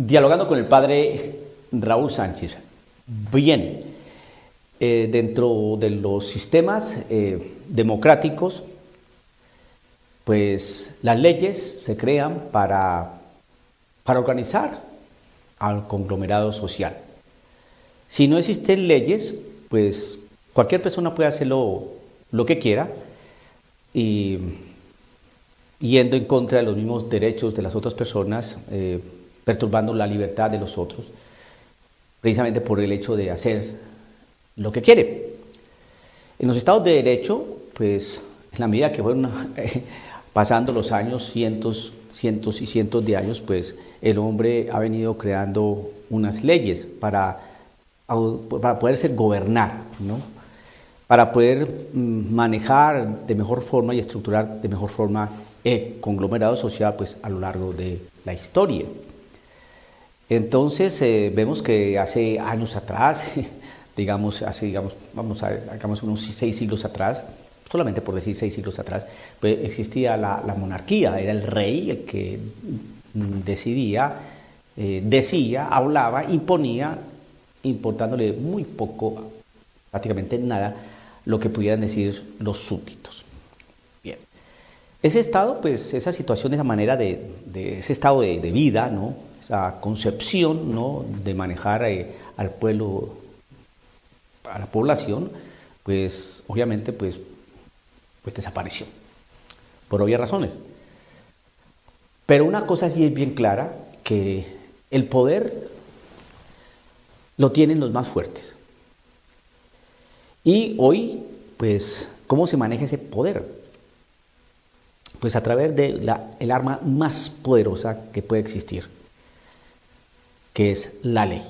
Dialogando con el padre Raúl Sánchez. Bien, dentro de los sistemas democráticos, pues las leyes se crean para organizar al conglomerado social. Si no existen leyes, pues cualquier persona puede hacer lo que quiera y yendo en contra de los mismos derechos de las otras personas, perturbando la libertad de los otros, precisamente por el hecho de hacer lo que quiere. En los estados de derecho, pues en la medida que fueron pasando los años, cientos y cientos de años, pues el hombre ha venido creando unas leyes para poderse gobernar, ¿no? Para poder manejar de mejor forma y estructurar de mejor forma el conglomerado social, pues a lo largo de la historia. Entonces vemos que hace años atrás, hagamos unos 6 siglos atrás, solamente por decir 6 siglos atrás, pues existía la monarquía, era el rey el que decidía, decía, hablaba, imponía, importándole muy poco, prácticamente nada, lo que pudieran decir los súbditos. Bien. Ese estado, pues esa situación, esa manera de ese estado de vida, ¿no? Esa concepción, ¿no?, de manejar al pueblo, a la población, pues obviamente pues desapareció, por obvias razones. Pero una cosa sí es bien clara, que el poder lo tienen los más fuertes. Y hoy, pues, ¿cómo se maneja ese poder? Pues a través de el arma más poderosa que puede existir, que es la ley,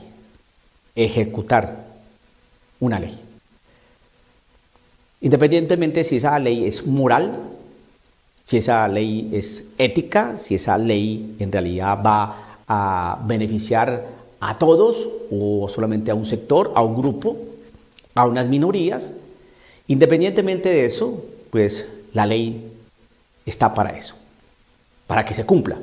ejecutar una ley. Independientemente si esa ley es moral, si esa ley es ética, si esa ley en realidad va a beneficiar a todos o solamente a un sector, a un grupo, a unas minorías, independientemente de eso, pues la ley está para eso, para que se cumpla.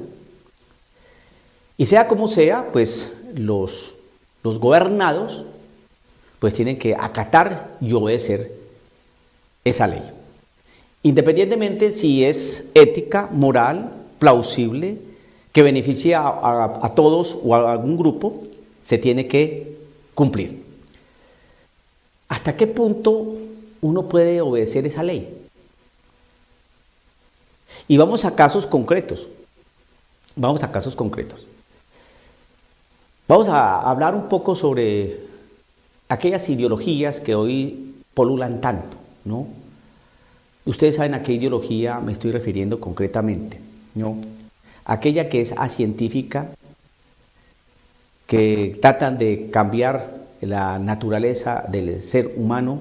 Y sea como sea, pues los gobernados pues tienen que acatar y obedecer esa ley. Independientemente si es ética, moral, plausible, que beneficie a todos o a algún grupo, se tiene que cumplir. ¿Hasta qué punto uno puede obedecer esa ley? Y vamos a casos concretos. Vamos a hablar un poco sobre aquellas ideologías que hoy polulan tanto, ¿no? Ustedes saben a qué ideología me estoy refiriendo concretamente, ¿no? Aquella que es acientífica, que tratan de cambiar la naturaleza del ser humano,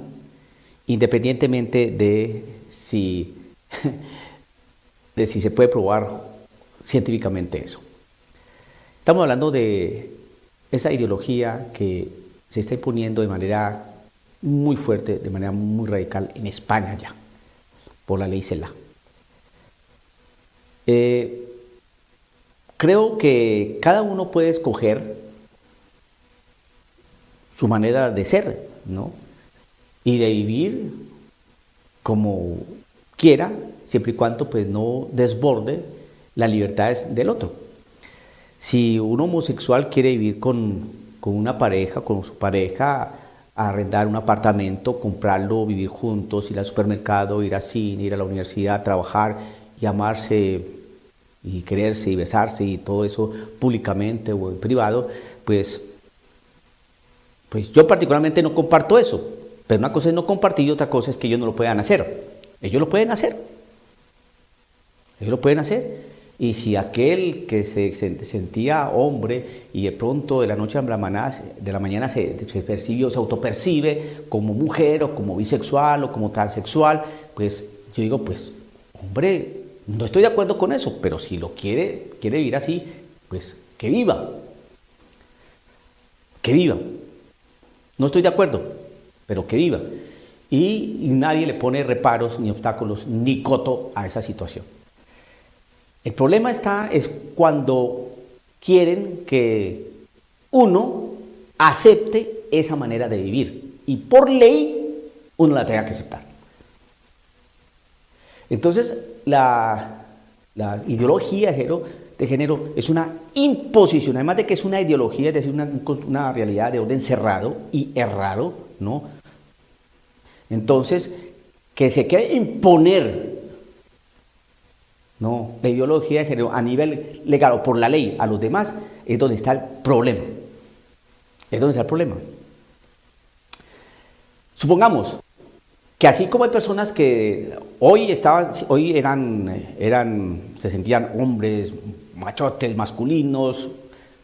independientemente de si se puede probar científicamente eso. Estamos hablando de esa ideología que se está imponiendo de manera muy fuerte, de manera muy radical en España ya, por la ley Cela. Creo que cada uno puede escoger su manera de ser, ¿no?, y de vivir como quiera, siempre y cuando pues no desborde las libertades del otro. Si un homosexual quiere vivir con una pareja, con su pareja, arrendar un apartamento, comprarlo, vivir juntos, ir al supermercado, ir al cine, ir a la universidad, trabajar y amarse y quererse y besarse y todo eso públicamente o en privado, pues yo particularmente no comparto eso. Pero una cosa es no compartir y otra cosa es que ellos no lo puedan hacer. Ellos lo pueden hacer. Y si aquel que se sentía hombre y de pronto de la noche a la mañana se autopercibe como mujer o como bisexual o como transexual, pues yo digo, pues hombre, no estoy de acuerdo con eso, pero si lo quiere vivir así, pues que viva. No estoy de acuerdo, pero que viva. Y nadie le pone reparos, ni obstáculos, ni coto a esa situación. El problema es cuando quieren que uno acepte esa manera de vivir y por ley uno la tenga que aceptar. Entonces, la ideología de género es una imposición, además de que es una ideología, es decir, una realidad de orden cerrado y errado, ¿no? Entonces, que se quiere imponer, ¿no?, la ideología de género a nivel legal o por la ley a los demás, es donde está el problema. Es donde está el problema. Supongamos que así como hay personas que hoy se sentían hombres, machotes, masculinos,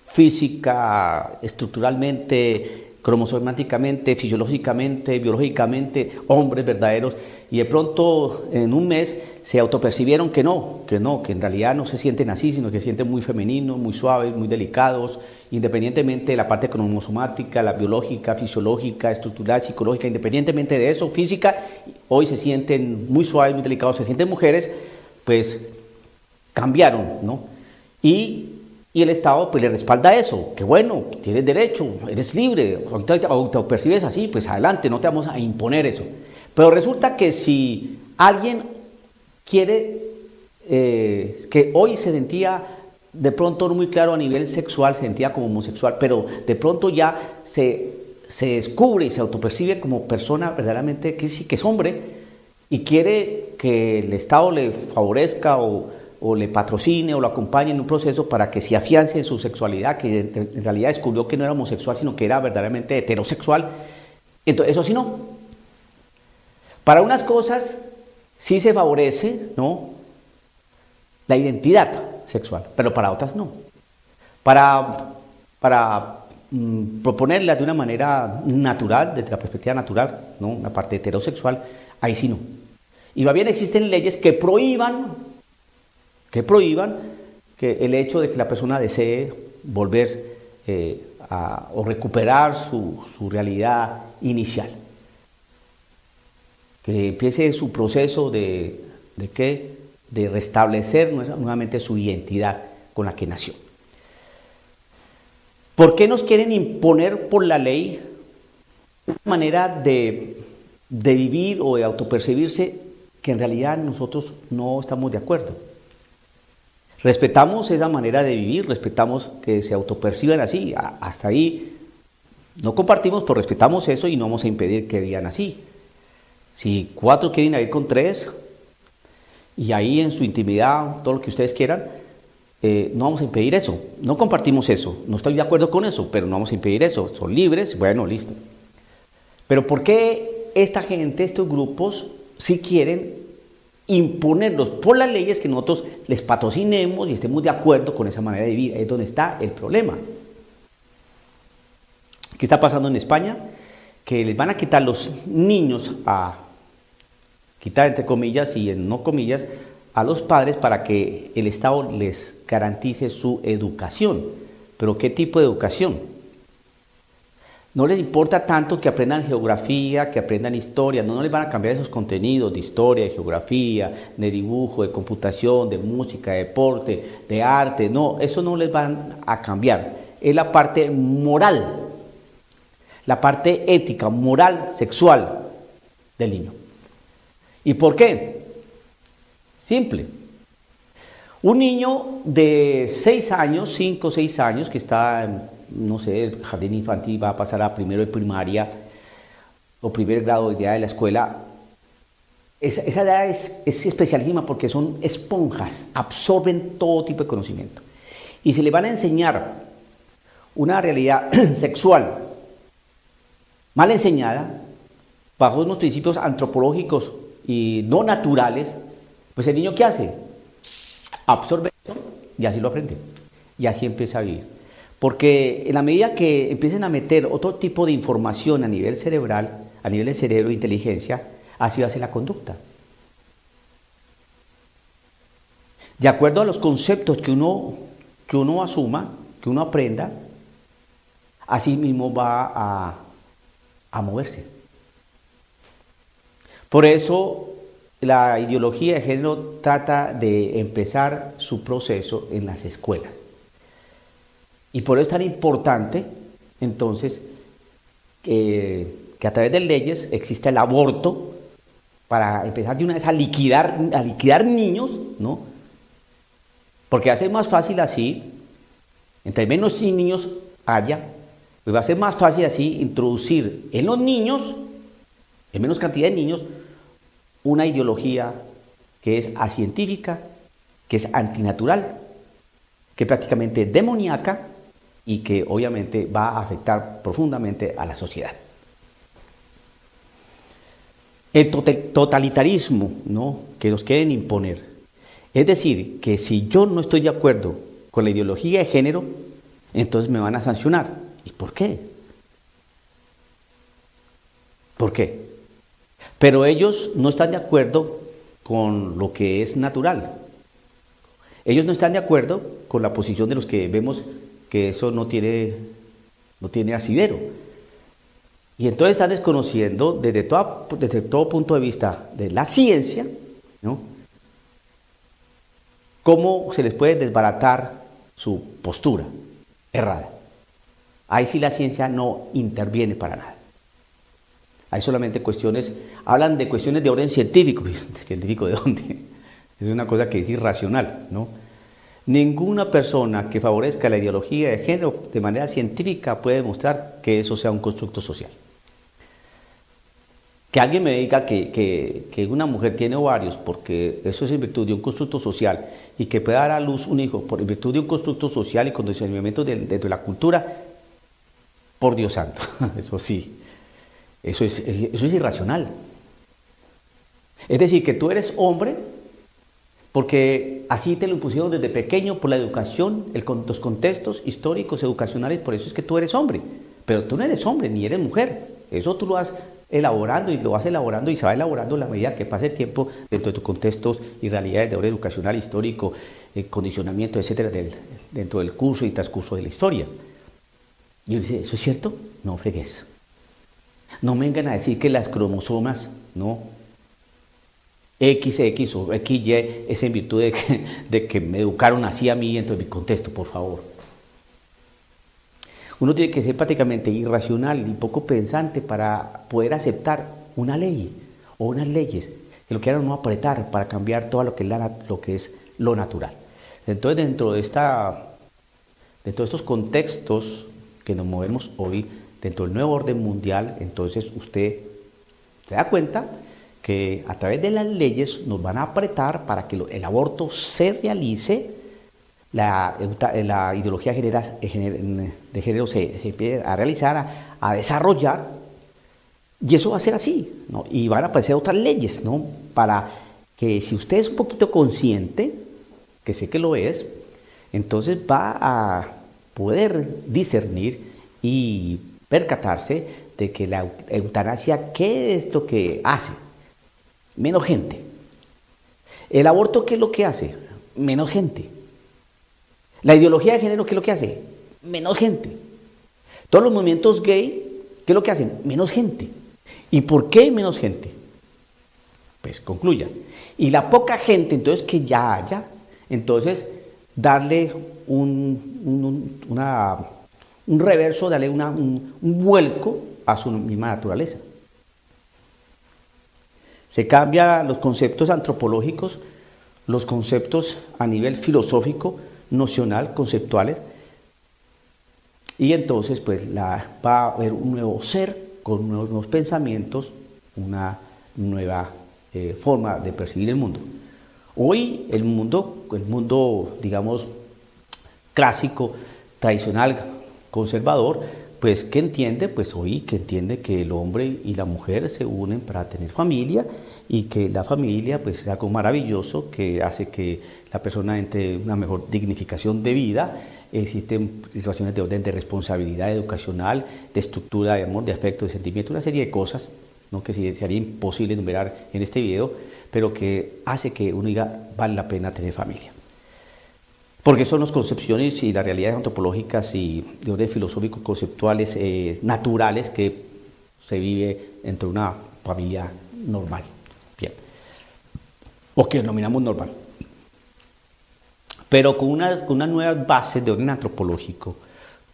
física, estructuralmente, cromosomáticamente, fisiológicamente, biológicamente, hombres verdaderos, y de pronto en un mes se autopercibieron que en realidad no se sienten así, sino que se sienten muy femeninos, muy suaves, muy delicados, independientemente de la parte cromosomática, la biológica, fisiológica, estructural, psicológica, independientemente de eso, física, hoy se sienten muy suaves, muy delicados, se sienten mujeres, pues cambiaron, ¿no? Y el Estado pues le respalda eso, que bueno, tienes derecho, eres libre, ahorita te percibes así, pues adelante, no te vamos a imponer eso. Pero resulta que si alguien quiere, que hoy se sentía de pronto no muy claro a nivel sexual, se sentía como homosexual, pero de pronto ya se descubre y se autopercibe como persona verdaderamente que sí, que es hombre, y quiere que el Estado le favorezca o le patrocine o lo acompañe en un proceso para que se afiance en su sexualidad, que en realidad descubrió que no era homosexual, sino que era verdaderamente heterosexual. Entonces, eso sí no. Para unas cosas sí se favorece, ¿no?, la identidad sexual, pero para otras no. Para proponerla de una manera natural, desde la perspectiva natural, ¿no?, una parte heterosexual, ahí sí no. Y más bien existen leyes que prohíban que el hecho de que la persona desee volver o recuperar su realidad inicial, que empiece su proceso de restablecer nuevamente su identidad con la que nació. ¿Por qué nos quieren imponer por la ley una manera de vivir o de autopercibirse que en realidad nosotros no estamos de acuerdo? Respetamos esa manera de vivir, respetamos que se autoperciban así, hasta ahí no compartimos, pero respetamos eso y no vamos a impedir que vivan así. Si 4 quieren ir con 3 y ahí en su intimidad, todo lo que ustedes quieran, no vamos a impedir eso, no compartimos eso, no estoy de acuerdo con eso, pero no vamos a impedir eso, son libres, bueno, listo. Pero ¿por qué esta gente, estos grupos, sí quieren imponerlos por las leyes que nosotros les patrocinemos y estemos de acuerdo con esa manera de vivir? Es donde está el problema. ¿Qué está pasando en España? Que les van a quitar los niños, quitar entre comillas y en no comillas, a los padres para que el Estado les garantice su educación. ¿Pero qué tipo de educación? No les importa tanto que aprendan geografía, que aprendan historia, no les van a cambiar esos contenidos de historia, de geografía, de dibujo, de computación, de música, de deporte, de arte, no, eso no les van a cambiar. Es la parte moral, la parte ética, moral, sexual del niño. ¿Y por qué? Simple. Un niño de 6 años, 5 o 6 años, que está en, no sé, el jardín infantil, va a pasar a primero de primaria o primer grado de edad de la escuela, esa edad es especialísima porque son esponjas, absorben todo tipo de conocimiento. Y si le van a enseñar una realidad sexual mal enseñada, bajo unos principios antropológicos y no naturales, pues el niño ¿qué hace? Absorbe eso y así lo aprende. Y así empieza a vivir. Porque en la medida que empiecen a meter otro tipo de información a nivel cerebral, a nivel de cerebro e inteligencia, así va a ser la conducta. De acuerdo a los conceptos que uno asuma, que uno aprenda, así mismo va a moverse. Por eso la ideología de género trata de empezar su proceso en las escuelas. Y por eso es tan importante, entonces, que a través de leyes exista el aborto para empezar de una vez a liquidar niños, ¿no? Porque va a ser más fácil así, entre menos niños haya, pues va a ser más fácil así introducir en los niños, en menos cantidad de niños, una ideología que es acientífica, que es antinatural, que es prácticamente demoníaca y que obviamente va a afectar profundamente a la sociedad. El totalitarismo, ¿no?, que nos quieren imponer. Es decir, que si yo no estoy de acuerdo con la ideología de género, entonces me van a sancionar. ¿Y por qué? ¿Por qué? Pero ellos no están de acuerdo con lo que es natural. Ellos no están de acuerdo con la posición de los que vemos que eso no tiene asidero. Y entonces están desconociendo desde todo punto de vista de la ciencia, ¿no?, cómo se les puede desbaratar su postura errada. Ahí sí la ciencia no interviene para nada. Hay solamente hablan de cuestiones de orden científico. ¿Científico de dónde? Es una cosa que es irracional, ¿no? Ninguna persona que favorezca la ideología de género de manera científica puede demostrar que eso sea un constructo social. Que alguien me diga que una mujer tiene ovarios porque eso es en virtud de un constructo social y que pueda dar a luz un hijo por en virtud de un constructo social y condicionamiento dentro de la cultura, por Dios santo, eso sí, eso es irracional. Es decir, que tú eres hombre porque así te lo impusieron desde pequeño por la educación, los contextos históricos, educacionales, por eso es que tú eres hombre. Pero tú no eres hombre ni eres mujer, eso tú lo vas elaborando y lo vas elaborando y se va elaborando a la medida que pase el tiempo dentro de tus contextos y realidades de orden educacional, histórico, condicionamiento, etcétera, dentro del curso y transcurso de la historia. Y yo dice, ¿eso es cierto? No fregues. No me vengan a decir que las cromosomas, no, XX o XY es en virtud de que me educaron así a mí dentro de mi contexto, por favor. Uno tiene que ser prácticamente irracional y poco pensante para poder aceptar una ley o unas leyes que lo quieran no apretar para cambiar todo lo que es lo natural. Entonces, dentro de estos contextos que nos movemos hoy, dentro del nuevo orden mundial, entonces usted se da cuenta que a través de las leyes nos van a apretar para que el aborto se realice, la ideología de género se empiece a realizar, a desarrollar, y eso va a ser así, ¿no? Y van a aparecer otras leyes, ¿no?, para que si usted es un poquito consciente, que sé que lo es, entonces va a poder discernir y percatarse de que la eutanasia, ¿qué es lo que hace? Menos gente. El aborto, ¿qué es lo que hace? Menos gente. La ideología de género, ¿qué es lo que hace? Menos gente. Todos los movimientos gay, ¿qué es lo que hacen? Menos gente. ¿Y por qué menos gente? Pues concluya. Y la poca gente, entonces, que ya haya, entonces, darle un reverso, darle un vuelco a su misma naturaleza. Se cambian los conceptos antropológicos, los conceptos a nivel filosófico, nocional, conceptuales, y entonces pues va a haber un nuevo ser con nuevos pensamientos, una nueva forma de percibir el mundo. Hoy el mundo, digamos, clásico, tradicional, conservador, pues ¿qué entiende? Pues hoy que entiende que el hombre y la mujer se unen para tener familia y que la familia pues es algo maravilloso que hace que la persona entre una mejor dignificación de vida. Existen situaciones de orden de responsabilidad educacional, de estructura, de amor, de afecto, de sentimiento, una serie de cosas, ¿no?, que sería imposible enumerar en este video, pero que hace que uno diga vale la pena tener familia. Porque son las concepciones y las realidades antropológicas y de orden filosófico conceptuales naturales que se vive entre una familia normal. Bien. O que denominamos normal. Pero con unas nuevas bases de orden antropológico,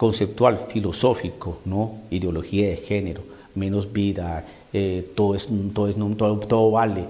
conceptual, filosófico, ¿no? Ideología de género, menos vida, todo vale,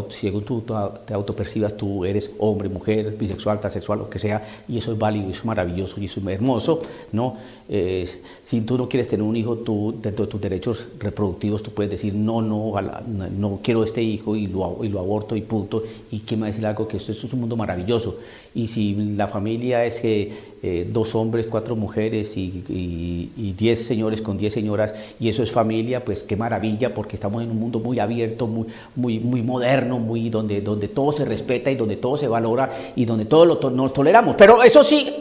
según tú te autopercibas, tú eres hombre, mujer, bisexual, transexual, lo que sea, y eso es válido, eso es maravilloso y eso es hermoso, ¿no? Si tú no quieres tener un hijo, tú dentro de tus derechos reproductivos, tú puedes decir no quiero este hijo y lo aborto y punto, y quién me va a decir algo, que esto es un mundo maravilloso. Y si la familia es que 2 hombres, 4 mujeres y 10 señores con 10 señoras, y eso es familia, pues qué maravilla, porque estamos en un mundo muy abierto, muy moderno, donde todo se respeta y donde todo se valora y donde todo nos toleramos. Pero eso sí,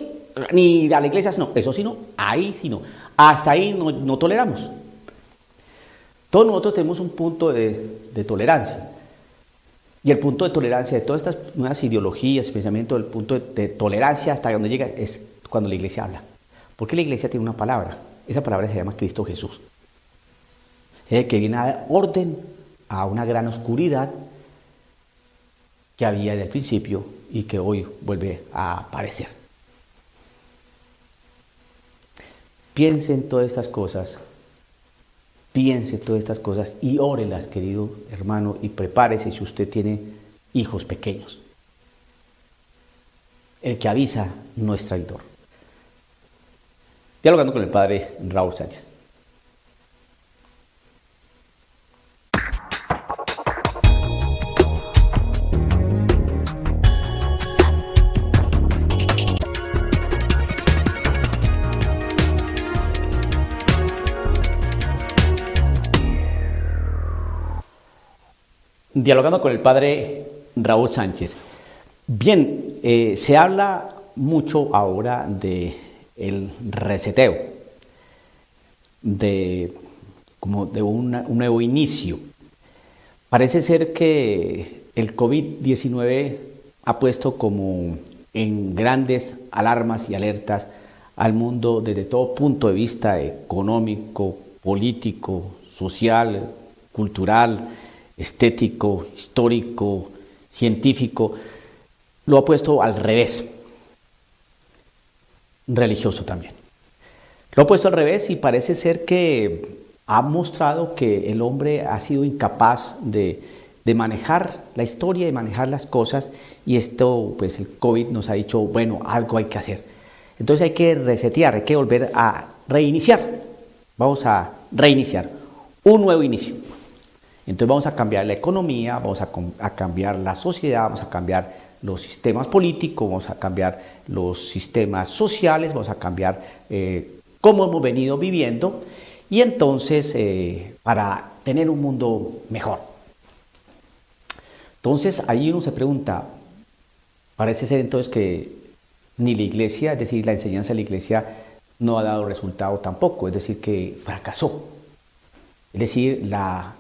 ni a la iglesia no, eso sí no, ahí sí no, hasta ahí no toleramos. Todos nosotros tenemos un punto de tolerancia. Y el punto de tolerancia de todas estas nuevas ideologías, pensamientos, el punto de tolerancia hasta donde llega es cuando la iglesia habla. Porque la iglesia tiene una palabra. Esa palabra se llama Cristo Jesús. Es el que viene a dar orden a una gran oscuridad que había desde el principio y que hoy vuelve a aparecer. Piense en todas estas cosas. Piense todas estas cosas y órelas, querido hermano, y prepárese si usted tiene hijos pequeños. El que avisa no es traidor. Dialogando con el padre Raúl Sánchez. Dialogando con el padre Raúl Sánchez. Bien, se habla mucho ahora de el reseteo, como de un nuevo inicio. Parece ser que el COVID-19 ha puesto como en grandes alarmas y alertas al mundo desde todo punto de vista económico, político, social, cultural, estético, histórico, científico. Lo ha puesto al revés. Religioso también. Lo ha puesto al revés y parece ser que ha mostrado que el hombre ha sido incapaz de manejar la historia, de manejar las cosas, y esto, pues el COVID nos ha dicho, bueno, algo hay que hacer. Entonces hay que resetear, hay que volver a reiniciar. Vamos a reiniciar un nuevo inicio. Entonces vamos a cambiar la economía, vamos a cambiar la sociedad, vamos a cambiar los sistemas políticos, vamos a cambiar los sistemas sociales, vamos a cambiar cómo hemos venido viviendo, y entonces para tener un mundo mejor. Entonces ahí uno se pregunta, parece ser entonces que ni la iglesia, es decir, la enseñanza de la iglesia no ha dado resultado tampoco, es decir, que fracasó. Es decir, la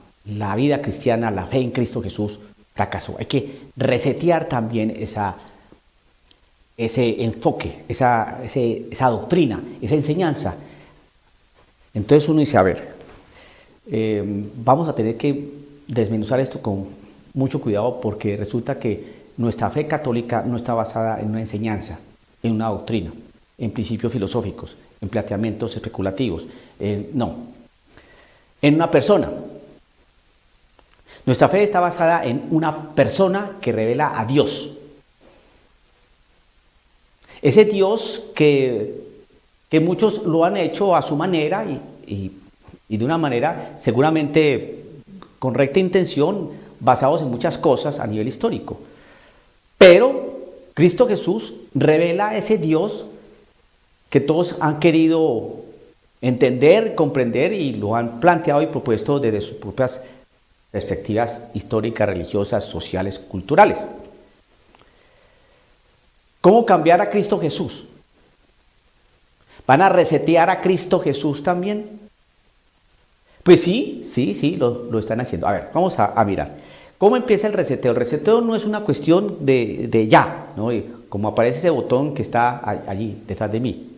vida cristiana, la fe en Cristo Jesús fracasó. Hay que resetear también ese enfoque, esa doctrina, esa enseñanza. Entonces uno dice, a ver, vamos a tener que desmenuzar esto con mucho cuidado, porque resulta que nuestra fe católica no está basada en una enseñanza, en una doctrina, en principios filosóficos, en planteamientos especulativos, no, en una persona. Nuestra fe está basada en una persona que revela a Dios. Ese Dios que muchos lo han hecho a su manera y de una manera seguramente con recta intención, basados en muchas cosas a nivel histórico. Pero Cristo Jesús revela ese Dios que todos han querido entender, comprender, y lo han planteado y propuesto desde sus propias perspectivas históricas, religiosas, sociales, culturales. ¿Cómo cambiar a Cristo Jesús? ¿Van a resetear a Cristo Jesús también? Pues sí, lo están haciendo. A ver, vamos a mirar. ¿Cómo empieza el reseteo? El reseteo no es una cuestión de ya, ¿no? Como aparece ese botón que está allí, detrás de mí.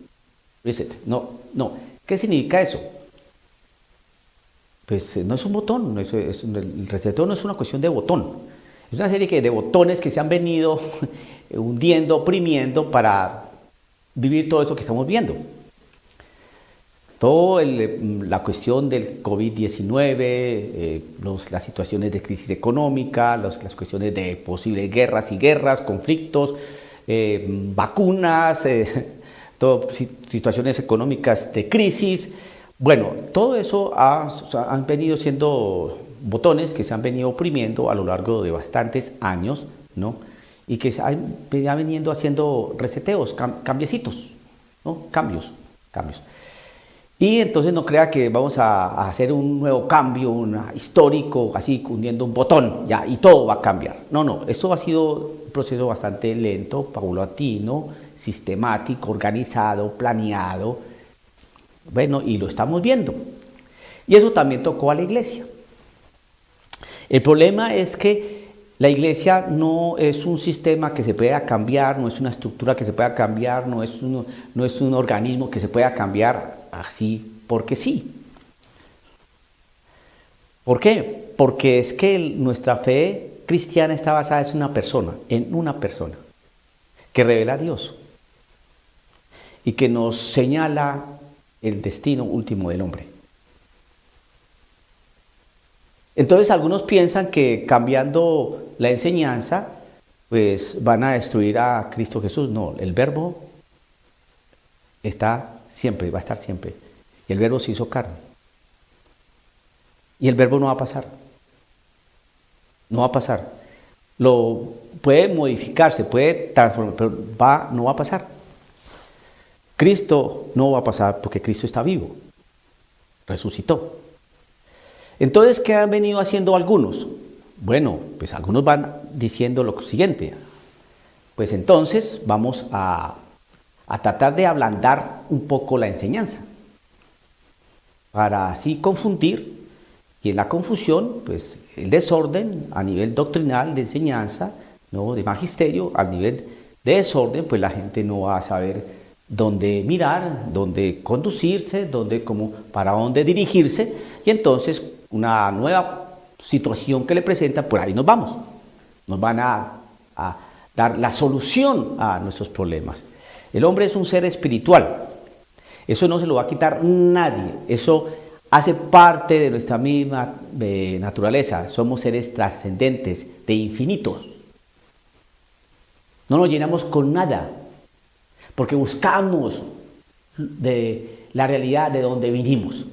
Reset. No. ¿Qué significa eso? Pues no es un botón, el reseteo no es una cuestión de botón. Es una serie de botones que se han venido hundiendo, oprimiendo para vivir todo eso que estamos viendo. Toda la cuestión del COVID-19, las situaciones de crisis económica, las cuestiones de posibles guerras, conflictos, vacunas, situaciones económicas de crisis. Bueno, todo eso han venido siendo botones que se han venido oprimiendo a lo largo de bastantes años, ¿no? Y que han venido haciendo reseteos, cambiecitos, ¿no? Cambios. Y entonces no crea que vamos a hacer un nuevo cambio, histórico, así, hundiendo un botón, ya, y todo va a cambiar. No, esto ha sido un proceso bastante lento, paulatino, sistemático, organizado, planeado, bueno, y lo estamos viendo. Y eso también tocó a la iglesia. El problema es que la iglesia no es un sistema que se pueda cambiar, no es una estructura que se pueda cambiar, no es un organismo que se pueda cambiar así porque sí. ¿Por qué? Porque es que nuestra fe cristiana está basada en una persona que revela a Dios y que nos señala el destino último del hombre. Entonces algunos piensan que cambiando la enseñanza, pues van a destruir a Cristo Jesús. No, el Verbo está siempre, va a estar siempre. Y el Verbo se hizo carne. Y el Verbo no va a pasar. No va a pasar. Puede modificarse, puede transformar, pero no va a pasar. Cristo no va a pasar porque Cristo está vivo. Resucitó. Entonces, ¿qué han venido haciendo algunos? Bueno, pues algunos van diciendo lo siguiente. Pues entonces vamos a tratar de ablandar un poco la enseñanza, para así confundir, y en la confusión, pues el desorden a nivel doctrinal de enseñanza, ¿no? De magisterio, a nivel de desorden, pues la gente no va a saber dónde mirar, dónde conducirse, para dónde dirigirse, y entonces una nueva situación que le presenta, por ahí nos vamos. Nos van a dar la solución a nuestros problemas. El hombre es un ser espiritual. Eso no se lo va a quitar nadie. Eso hace parte de nuestra misma naturaleza. Somos seres trascendentes, de infinitos. No nos llenamos con nada, porque buscamos de la realidad de donde vinimos.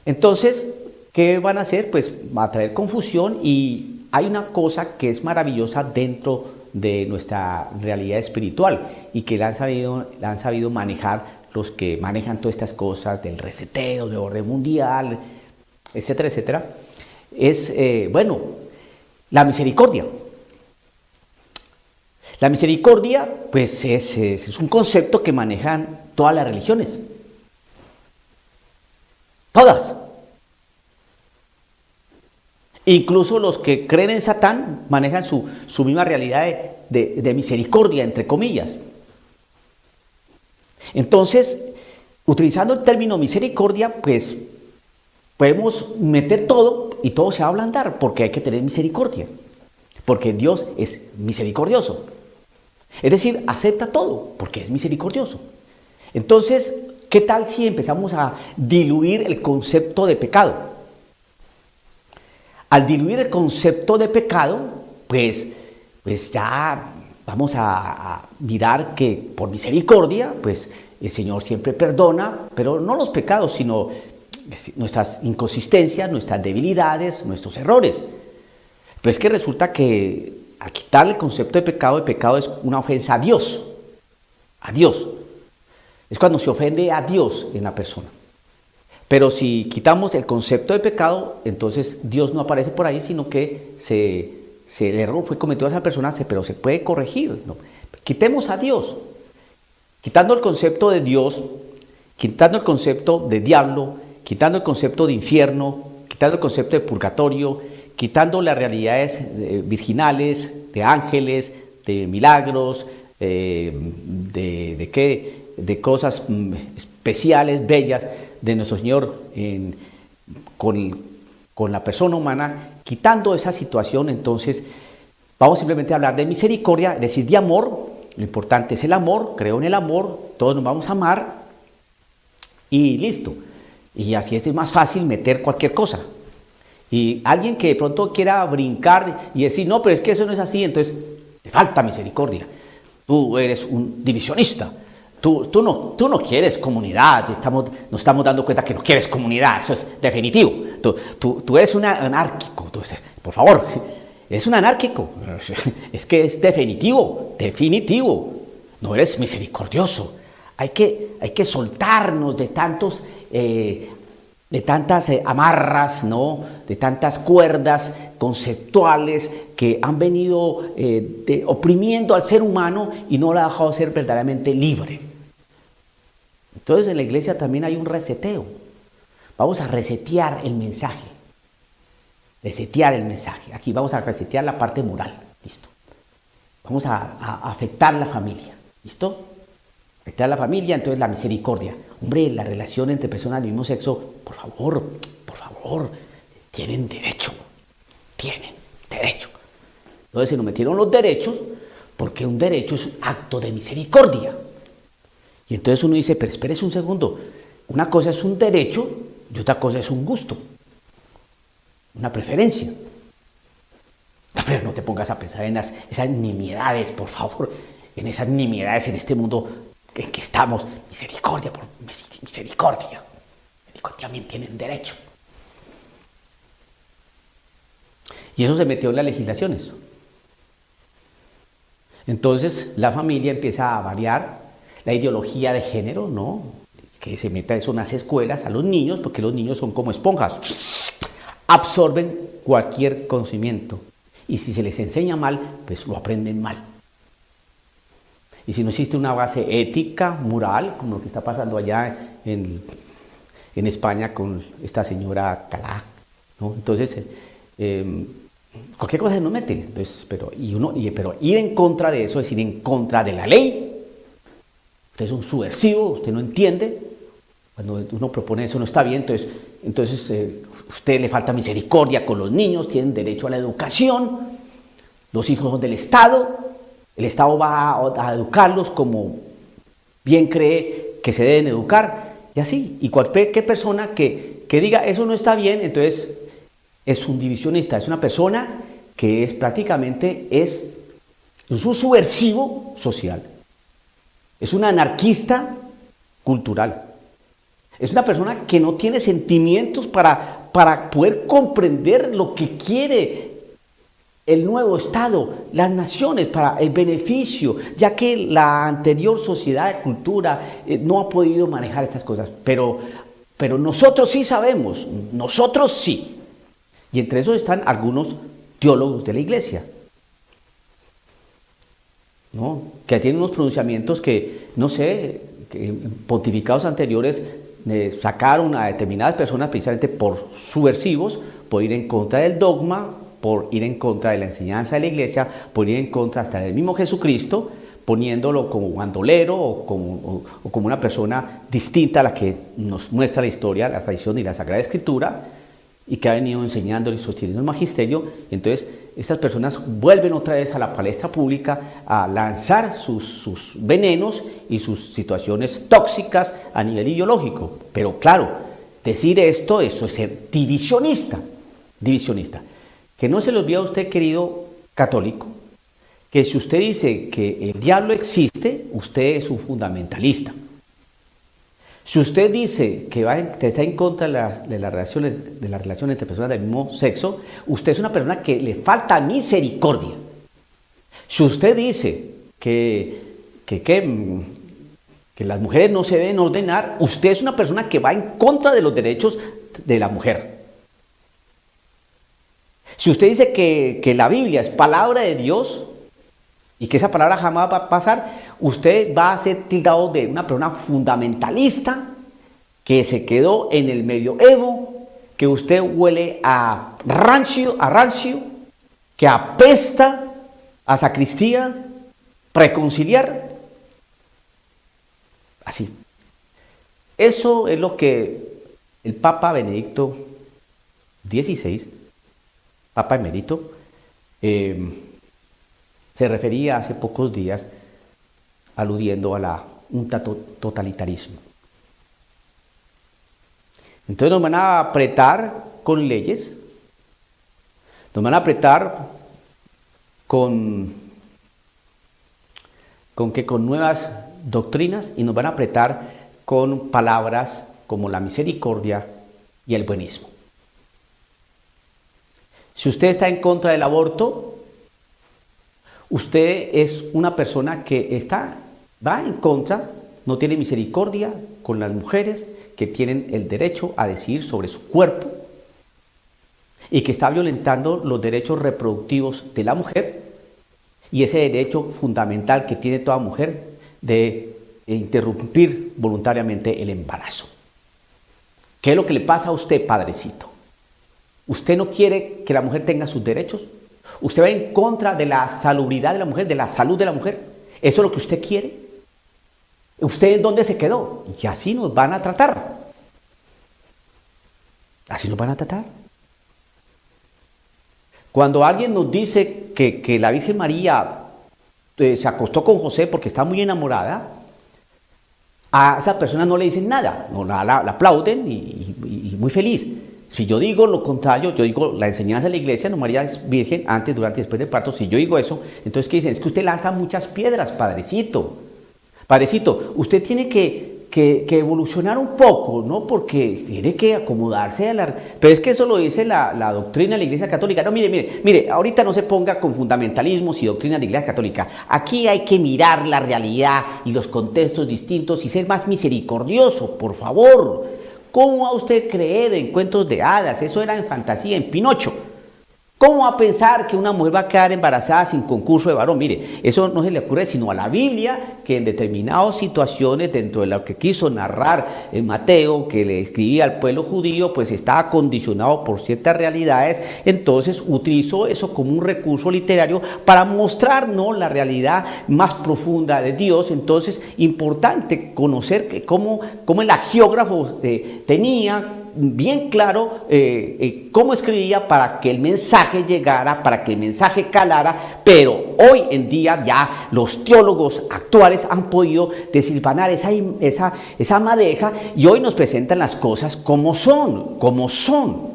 Entonces, ¿qué van a hacer? Pues va a traer confusión, y hay una cosa que es maravillosa dentro de nuestra realidad espiritual y que la han sabido manejar los que manejan todas estas cosas del reseteo, de orden mundial, etcétera, etcétera. Es, la misericordia. La misericordia, pues es un concepto que manejan todas las religiones. Todas. Incluso los que creen en Satán manejan su misma realidad de misericordia, entre comillas. Entonces, utilizando el término misericordia, pues podemos meter todo y todo se va a ablandar, porque hay que tener misericordia. Porque Dios es misericordioso. Es decir, acepta todo, porque es misericordioso. Entonces, ¿qué tal si empezamos a diluir el concepto de pecado? Al diluir el concepto de pecado, pues ya vamos a mirar que por misericordia, pues el Señor siempre perdona, pero no los pecados, sino nuestras inconsistencias, nuestras debilidades, nuestros errores. Pero es que resulta que al quitar el concepto de pecado es una ofensa a Dios. A Dios. Es cuando se ofende a Dios en la persona. Pero si quitamos el concepto de pecado, entonces Dios no aparece por ahí, sino que el error fue cometido a esa persona, pero se puede corregir, ¿no? Quitemos a Dios. Quitando el concepto de Dios, quitando el concepto de diablo, quitando el concepto de infierno, quitando el concepto de purgatorio, quitando las realidades virginales, de ángeles, de milagros, de cosas especiales, bellas, de nuestro Señor con la persona humana, quitando esa situación, entonces vamos simplemente a hablar de misericordia, es decir, de amor, Lo importante es el amor, creo en el amor, todos nos vamos a amar y listo. Y así es más fácil meter cualquier cosa. Y alguien que de pronto quiera brincar y decir, no, pero es que eso no es así, entonces te falta misericordia. Tú eres un divisionista. Tú no quieres comunidad. Nos estamos dando cuenta que no quieres comunidad. Eso es definitivo. Tú eres un anárquico. Por favor, eres un anárquico. Es que es definitivo. Definitivo. No eres misericordioso. Hay que soltarnos de tantas amarras, ¿no? De tantas cuerdas conceptuales que han venido oprimiendo al ser humano y no lo ha dejado ser verdaderamente libre. Entonces en la iglesia también hay un reseteo. Vamos a resetear el mensaje. Resetear el mensaje. Aquí vamos a resetear la parte moral. ¿Listo? Vamos a afectar la familia. ¿Listo? Afectar la familia, entonces la misericordia. Hombre, la relación entre personas del mismo sexo, por favor, tienen derecho. Tienen derecho. Entonces se nos metieron los derechos porque un derecho es un acto de misericordia. Y entonces uno dice, pero espérese un segundo, una cosa es un derecho y otra cosa es un gusto, una preferencia. No, pero no te pongas a pensar en esas nimiedades, por favor, en esas nimiedades en este mundo en que estamos. Misericordia, misericordia. También tienen derecho. Y eso se metió en las legislaciones. Entonces la familia empieza a variar. La ideología de género, ¿no? Que se meta eso en las escuelas a los niños, porque los niños son como esponjas. Absorben cualquier conocimiento. Y si se les enseña mal, pues lo aprenden mal. Y si no existe una base ética, moral, como lo que está pasando allá en España con esta señora Calá, ¿no? Entonces, cualquier cosa se nos mete. Entonces, pero ir en contra de eso es ir en contra de la ley. Usted es un subversivo, usted no entiende. Cuando uno propone eso no está bien, entonces usted le falta misericordia con los niños, tienen derecho a la educación, los hijos son del Estado, el Estado va a educarlos como bien cree que se deben educar, y así. Y cualquier persona que diga eso no está bien, entonces es un divisionista, es una persona que prácticamente es un subversivo social. Es un anarquista cultural. Es una persona que no tiene sentimientos para poder comprender lo que quiere el nuevo Estado, las naciones, para el beneficio, ya que la anterior sociedad de cultura no ha podido manejar estas cosas. Pero nosotros sí sabemos, nosotros sí. Y entre esos están algunos teólogos de la iglesia, ¿no? Que tienen unos pronunciamientos que, no sé, que en pontificados anteriores sacaron a determinadas personas precisamente por subversivos, por ir en contra del dogma, por ir en contra de la enseñanza de la iglesia, por ir en contra hasta del mismo Jesucristo, poniéndolo como bandolero o como una persona distinta a la que nos muestra la historia, la tradición y la Sagrada Escritura, y que ha venido enseñando y sosteniendo el magisterio. Entonces estas personas vuelven otra vez a la palestra pública a lanzar sus venenos y sus situaciones tóxicas a nivel ideológico. Pero claro, decir eso es ser divisionista. Que no se le olvide a usted, querido católico, que si usted dice que el diablo existe, usted es un fundamentalista. Si usted dice que está en contra de las relaciones entre personas del mismo sexo, usted es una persona que le falta misericordia. Si usted dice que las mujeres no se deben ordenar, usted es una persona que va en contra de los derechos de la mujer. Si usted dice que la Biblia es palabra de Dios y que esa palabra jamás va a pasar, usted va a ser tildado de una persona fundamentalista que se quedó en el medioevo, que usted huele a rancio, que apesta a sacristía, preconciliar. Así. Eso es lo que el Papa Benedicto XVI, Papa emérito, se refería hace pocos días aludiendo a un totalitarismo. Entonces nos van a apretar con leyes, nos van a apretar con nuevas doctrinas y nos van a apretar con palabras como la misericordia y el buenismo. Si usted está en contra del aborto, usted es una persona que va en contra, no tiene misericordia con las mujeres que tienen el derecho a decidir sobre su cuerpo y que está violentando los derechos reproductivos de la mujer y ese derecho fundamental que tiene toda mujer de interrumpir voluntariamente el embarazo. ¿Qué es lo que le pasa a usted, padrecito? ¿Usted no quiere que la mujer tenga sus derechos? ¿Usted va en contra de la salubridad de la mujer, de la salud de la mujer? ¿Eso es lo que usted quiere? ¿Usted en dónde se quedó? Y así nos van a tratar. Así nos van a tratar. Cuando alguien nos dice que la Virgen María se acostó con José porque está muy enamorada, a esa persona no le dicen nada, no la aplauden y muy feliz. Si yo digo lo contrario, yo digo la enseñanza de la iglesia, no, María es virgen antes, durante y después del parto, si yo digo eso, entonces ¿qué dicen? Es que usted lanza muchas piedras, padrecito. Padrecito, usted tiene que evolucionar un poco, ¿no? Porque tiene que acomodarse a la... Pero es que eso lo dice la doctrina de la Iglesia Católica. No, mire, ahorita no se ponga con fundamentalismos y doctrinas de la Iglesia Católica. Aquí hay que mirar la realidad y los contextos distintos y ser más misericordioso, por favor. ¿Cómo va usted a creer en cuentos de hadas? Eso era en fantasía, en Pinocho. ¿Cómo va a pensar que una mujer va a quedar embarazada sin concurso de varón? Mire, eso no se le ocurre sino a la Biblia, que en determinadas situaciones, dentro de lo que quiso narrar Mateo, que le escribía al pueblo judío, pues estaba condicionado por ciertas realidades, entonces utilizó eso como un recurso literario para mostrarnos la realidad más profunda de Dios. Entonces, importante conocer cómo el agiógrafo tenía bien claro cómo escribía para que el mensaje llegara, para que el mensaje calara, pero hoy en día ya los teólogos actuales han podido desilvanar esa madeja y hoy nos presentan las cosas como son.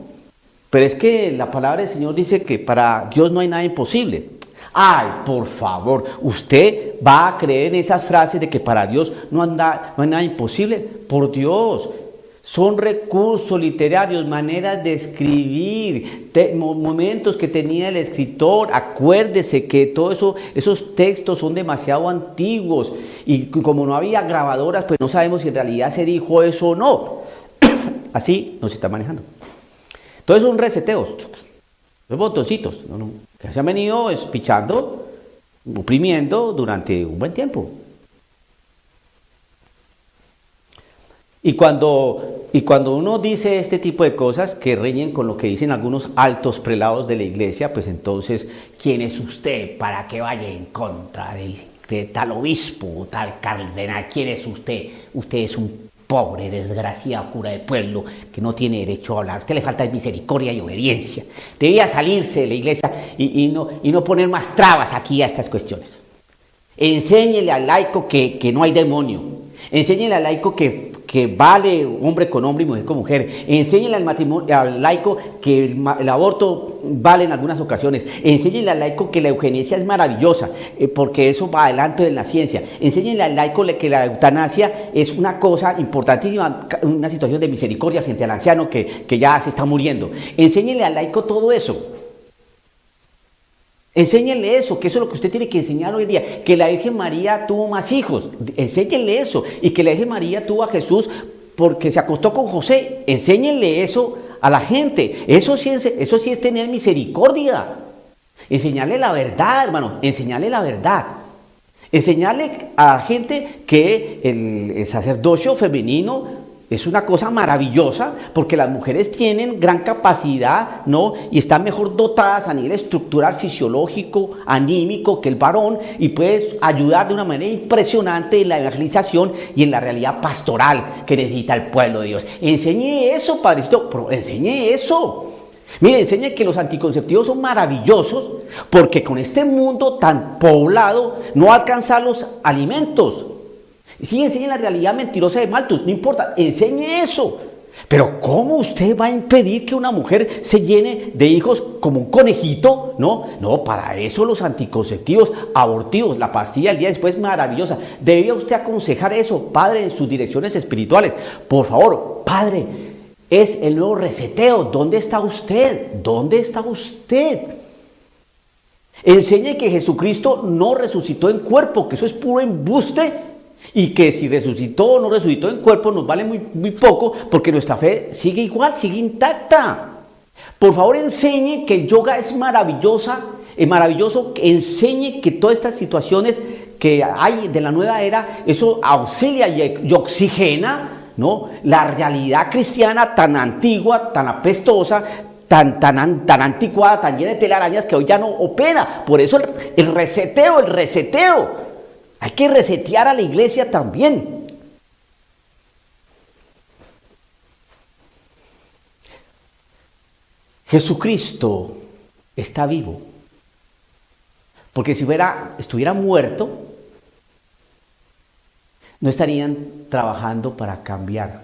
Pero es que la palabra del Señor dice que para Dios no hay nada imposible. Ay, por favor, ¿usted va a creer en esas frases de que para Dios no hay nada imposible? Por Dios. Son recursos literarios, maneras de escribir, momentos que tenía el escritor. Acuérdese que todos esos textos son demasiado antiguos y como no había grabadoras, pues no sabemos si en realidad se dijo eso o no. Así nos está manejando. Todos son reseteos, los botoncitos que se han venido espichando, oprimiendo durante un buen tiempo. Y cuando uno dice este tipo de cosas que riñen con lo que dicen algunos altos prelados de la iglesia, pues entonces, ¿quién es usted para que vaya en contra de tal obispo, tal cardenal? ¿Quién es usted? Usted es un pobre, desgraciado cura de pueblo que no tiene derecho a hablar. A usted le falta misericordia y obediencia. Debía salirse de la iglesia y no poner más trabas aquí a estas cuestiones. Enséñele al laico que no hay demonio. Enséñele al laico que vale hombre con hombre y mujer con mujer. Enséñele al laico que el aborto vale en algunas ocasiones. Enséñele al laico que la eugenesia es maravillosa, porque eso va adelante de la ciencia. Enséñele al laico que la eutanasia es una cosa importantísima, una situación de misericordia frente al anciano que ya se está muriendo. Enséñele al laico todo eso. Enséñele eso, que eso es lo que usted tiene que enseñar hoy en día, que la Virgen María tuvo más hijos, enséñele eso, y que la Virgen María tuvo a Jesús porque se acostó con José, enséñele eso a la gente, eso sí es tener misericordia, enseñarle la verdad, hermano, enseñarle la verdad, enseñarle a la gente que el sacerdocio femenino es una cosa maravillosa porque las mujeres tienen gran capacidad, ¿no? Y están mejor dotadas a nivel estructural, fisiológico, anímico que el varón y puedes ayudar de una manera impresionante en la evangelización y en la realidad pastoral que necesita el pueblo de Dios. Enseñe eso, padrecito, enseñe eso. Mire, enseñe que los anticonceptivos son maravillosos porque con este mundo tan poblado no alcanzan los alimentos. Sí, enseñe la realidad mentirosa de Malthus, no importa, enseñe eso. Pero ¿cómo usted va a impedir que una mujer se llene de hijos como un conejito? No, no, para eso los anticonceptivos abortivos, la pastilla el día después maravillosa. Debería usted aconsejar eso, padre, en sus direcciones espirituales. Por favor, padre, es el nuevo reseteo. ¿Dónde está usted? ¿Dónde está usted? Enseñe que Jesucristo no resucitó en cuerpo, que eso es puro embuste. Y que si resucitó o no resucitó en cuerpo nos vale muy poco porque nuestra fe sigue igual, sigue intacta. Por favor, enseñe que el yoga es maravilloso, enseñe que todas estas situaciones que hay de la nueva era, eso auxilia y oxigena, ¿no?, la realidad cristiana tan antigua, tan apestosa, tan anticuada, tan llena de telarañas que hoy ya no opera. Por eso el reseteo. Hay que resetear a la iglesia también. Jesucristo está vivo. Porque si estuviera muerto, no estarían trabajando para cambiar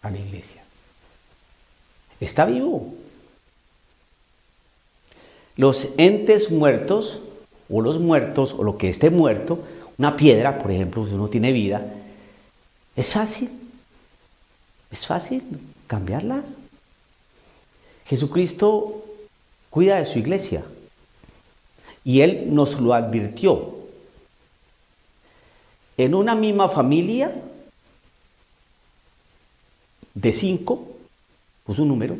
a la iglesia. Está vivo. Los entes muertos, o los muertos, o lo que esté muerto, una piedra, por ejemplo, si uno tiene vida, es fácil cambiarlas. Jesucristo cuida de su iglesia y Él nos lo advirtió. En una misma familia de 5, puso un número,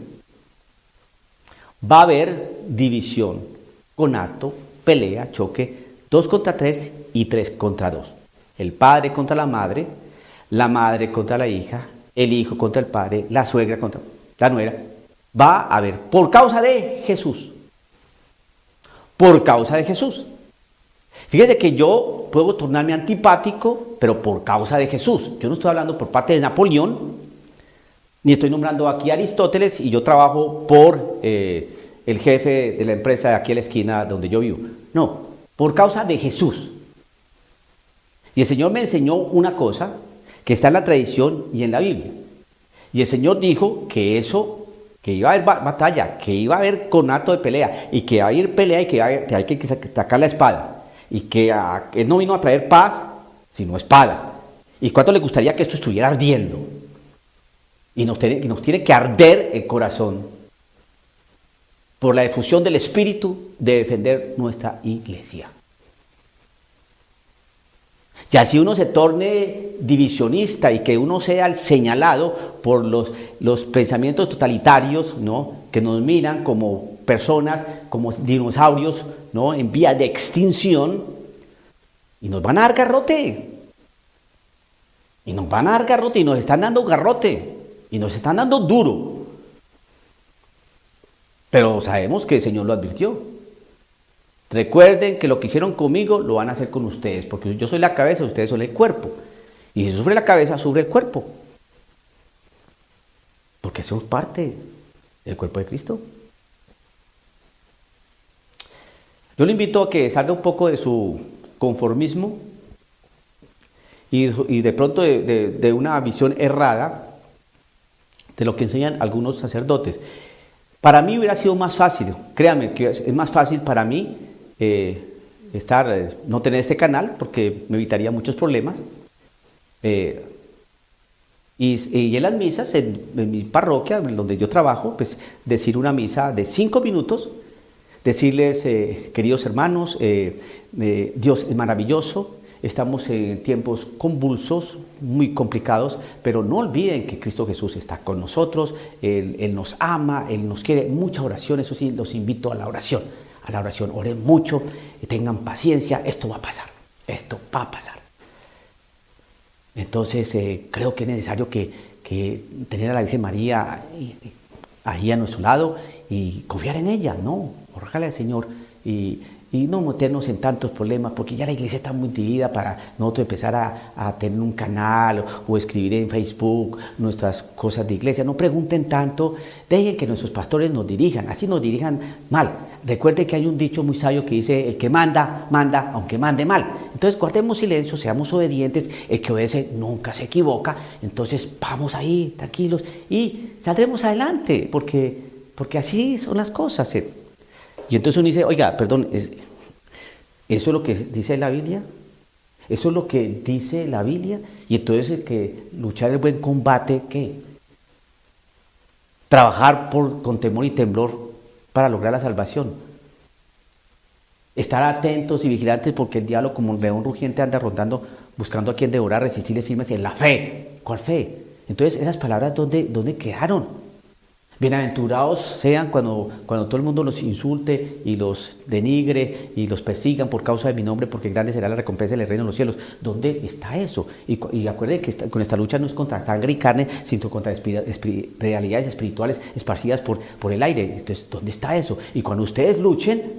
va a haber división, conato, pelea, choque, 2 contra 3 y 3 contra 2. El padre contra la madre contra la hija, el hijo contra el padre, la suegra contra la nuera. Va a haber, por causa de Jesús. Por causa de Jesús. Fíjate que yo puedo tornarme antipático, pero por causa de Jesús. Yo no estoy hablando por parte de Napoleón, ni estoy nombrando aquí a Aristóteles, y yo trabajo por el jefe de la empresa de aquí a la esquina donde yo vivo. No, por causa de Jesús. Y el Señor me enseñó una cosa que está en la tradición y en la Biblia. Y el Señor dijo que iba a haber batalla, que iba a haber conato de pelea, y que iba a haber pelea y que hay que sacar la espada. Y que Él no vino a traer paz, sino espada. ¿Y cuánto le gustaría que esto estuviera ardiendo? Y nos tiene que arder el corazón por la efusión del Espíritu de defender nuestra iglesia. Ya si uno se torne divisionista y que uno sea el señalado por los pensamientos totalitarios, ¿no?, que nos miran como personas, como dinosaurios, ¿no?, en vía de extinción, y nos van a dar garrote. Y nos están dando garrote. Y nos están dando duro. Pero sabemos que el Señor lo advirtió. Recuerden que lo que hicieron conmigo lo van a hacer con ustedes, porque yo soy la cabeza, ustedes son el cuerpo. Y si sufre la cabeza, sufre el cuerpo. Porque somos parte del cuerpo de Cristo. Yo le invito a que salga un poco de su conformismo y de pronto de una visión errada de lo que enseñan algunos sacerdotes. Para mí hubiera sido más fácil, créanme que es más fácil para mí no tener este canal, porque me evitaría muchos problemas. Y en las misas, en mi parroquia, donde yo trabajo, pues decir una misa de 5 minutos, decirles, queridos hermanos, Dios es maravilloso, estamos en tiempos convulsos, muy complicados, pero no olviden que Cristo Jesús está con nosotros, Él nos ama, Él nos quiere. Mucha oración, eso sí, los invito a la oración, oren mucho, tengan paciencia, esto va a pasar. Entonces creo que es necesario que tener a la Virgen María ahí a nuestro lado y confiar en ella, ¿no? Orarle al Señor y y no meternos en tantos problemas, porque ya la iglesia está muy dividida para nosotros empezar a tener un canal o escribir en Facebook nuestras cosas de iglesia. No pregunten tanto, dejen que nuestros pastores nos dirijan, así nos dirijan mal. Recuerden que hay un dicho muy sabio que dice, el que manda, manda, aunque mande mal. Entonces guardemos silencio, seamos obedientes, el que obedece nunca se equivoca, entonces vamos ahí, tranquilos, y saldremos adelante, porque así son las cosas. Y entonces uno dice, oiga, perdón, ¿eso es lo que dice la Biblia? ¿Eso es lo que dice la Biblia? Y entonces el que luchar el buen combate, ¿qué? Trabajar con temor y temblor para lograr la salvación. Estar atentos y vigilantes porque el diablo como un león rugiente anda rondando buscando a quien devorar, resistirle firmes en la fe. ¿Cuál fe? Entonces esas palabras, ¿dónde quedaron? Bienaventurados sean cuando todo el mundo los insulte y los denigre y los persigan por causa de mi nombre, porque grande será la recompensa del reino de los cielos. ¿Dónde está eso? Y acuérdense que con esta lucha no es contra sangre y carne, sino contra realidades espirituales esparcidas por el aire. Entonces, ¿dónde está eso? Y cuando ustedes luchen,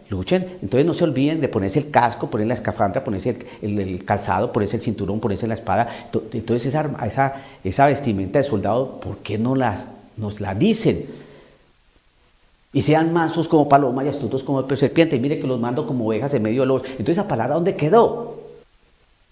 entonces no se olviden de ponerse el casco, ponerse la escafandra, ponerse el calzado, ponerse el cinturón, ponerse la espada. Entonces esa vestimenta de soldado, ¿por qué nos la dicen? Y sean mansos como paloma y astutos como serpiente. Y mire que los mando como ovejas en medio de lobos. Entonces esa palabra, ¿dónde quedó?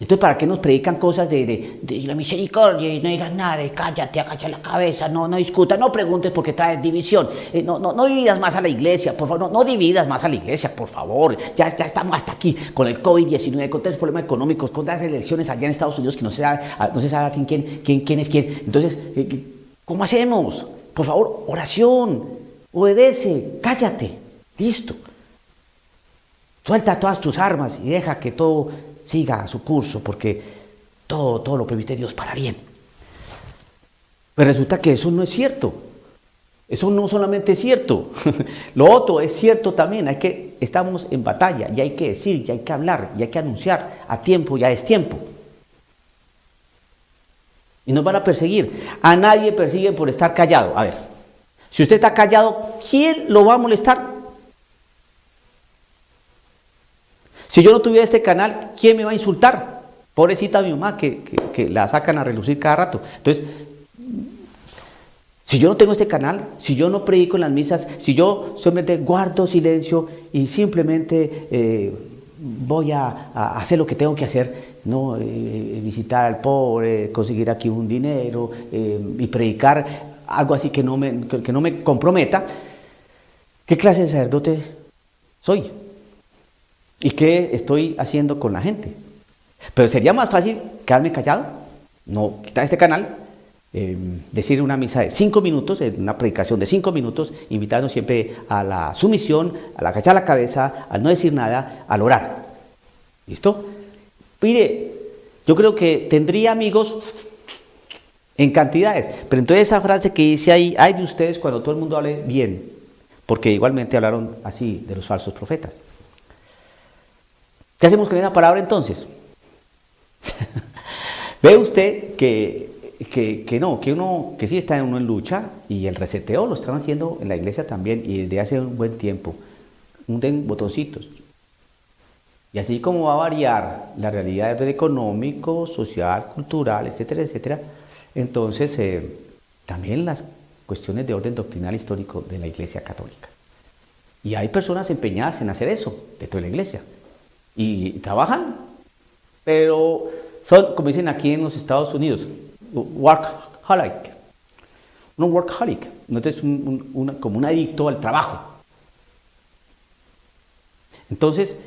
Entonces, ¿para qué nos predican cosas de la misericordia y no digas nada, y cállate, agacha la cabeza, no discutas, no preguntes porque traes división, no dividas más a la iglesia, por favor, no dividas más a la iglesia, por favor, ya estamos hasta aquí con el COVID-19, con todos los problemas económicos, con las elecciones allá en Estados Unidos que no se sabe al fin quién es quién. Entonces, ¿cómo hacemos? Por favor, oración, obedece, cállate, listo. Suelta todas tus armas y deja que todo siga su curso, porque todo lo permite Dios para bien. Pues resulta que eso no es cierto. Eso no solamente es cierto, lo otro es cierto también. Estamos en batalla y hay que decir, y hay que hablar, y hay que anunciar. A tiempo ya es tiempo. Y nos van a perseguir. A nadie persiguen por estar callado. A ver, si usted está callado, ¿quién lo va a molestar? Si yo no tuviera este canal, ¿quién me va a insultar? Pobrecita mi mamá, que la sacan a relucir cada rato. Entonces, si yo no tengo este canal, si yo no predico en las misas, si yo solamente guardo silencio y simplemente voy a hacer lo que tengo que hacer, ¿no? Visitar al pobre, conseguir aquí un dinero y predicar algo así que no me comprometa, ¿qué clase de sacerdote soy? ¿Y qué estoy haciendo con la gente? Pero sería más fácil quedarme callado, no quitar este canal, decir una misa de 5 minutos, una predicación de 5 minutos, invitando siempre a la sumisión, al agachar la cabeza, al no decir nada, al orar. ¿Listo? Mire, yo creo que tendría amigos en cantidades, pero entonces esa frase que dice ahí, ay de ustedes cuando todo el mundo hable bien, porque igualmente hablaron así de los falsos profetas. ¿Qué hacemos con esa palabra entonces? Ve usted que sí está uno en lucha, y el reseteo lo están haciendo en la iglesia también y desde hace un buen tiempo. Hunden botoncitos. Y así como va a variar la realidad de orden económico, social, cultural, etcétera, etcétera, entonces también las cuestiones de orden doctrinal histórico de la iglesia católica. Y hay personas empeñadas en hacer eso dentro de la iglesia. Y trabajan, pero son, como dicen aquí en los Estados Unidos, workaholic. No workaholic, no es como un adicto al trabajo. Entonces,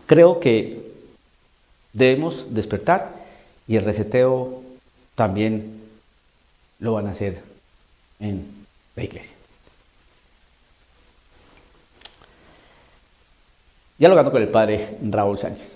creo que debemos despertar, y el reseteo también lo van a hacer en la iglesia. Dialogando con el padre Raúl Sánchez.